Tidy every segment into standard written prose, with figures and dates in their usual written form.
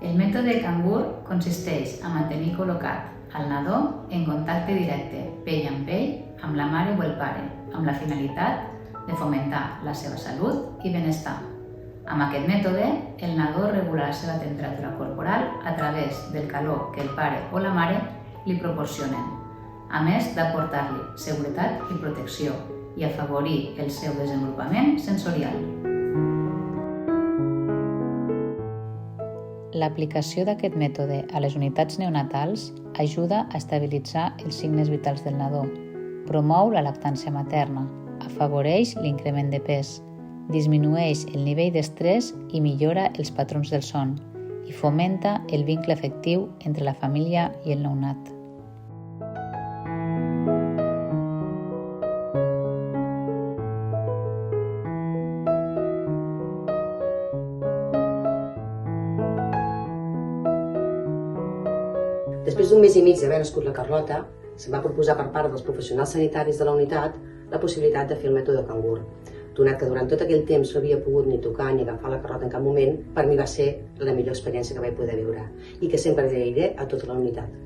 El mètode cangur consisteix a mantenir col·locat el nadó en contacte directe, pell amb pell, amb la mare o el pare, amb la finalitat de fomentar la seva salut i benestar. Amb aquest mètode, el nadó regula la seva temperatura corporal a través del calor que el pare o la mare li proporcionen, a més d'aportar-li seguretat i protecció i afavorir el seu desenvolupament sensorial. L'aplicació d'aquest mètode a les unitats neonatals ajuda a estabilitzar els signes vitals del nadó, promou la lactància materna, afavoreix l'increment de pes, disminueix el nivell d'estrès i millora els patrons del son i fomenta el vincle afectiu entre la família i el nounat. Després d'un mes i mig d'haver nascut la Carlota, se'm va proposar per part dels professionals sanitaris de la unitat la possibilitat de fer el mètode cangur. Donat que durant tot aquell temps no havia pogut ni tocar ni agafar la Carlota en cap moment, per mi va ser la millor experiència que vaig poder viure i que sempre agrairé a tota la unitat.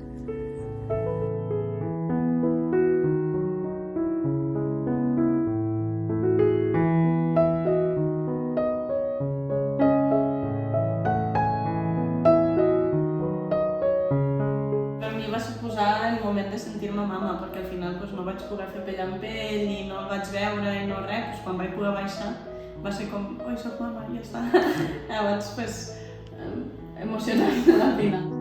Per mi va suposar el moment de sentir-me mama, perquè al final no vaig poder fer pell amb pell i no el vaig veure i no res. Quan vaig poder baixar va ser com, oi, soc mama, i ja està. Llavors, emocionant al final.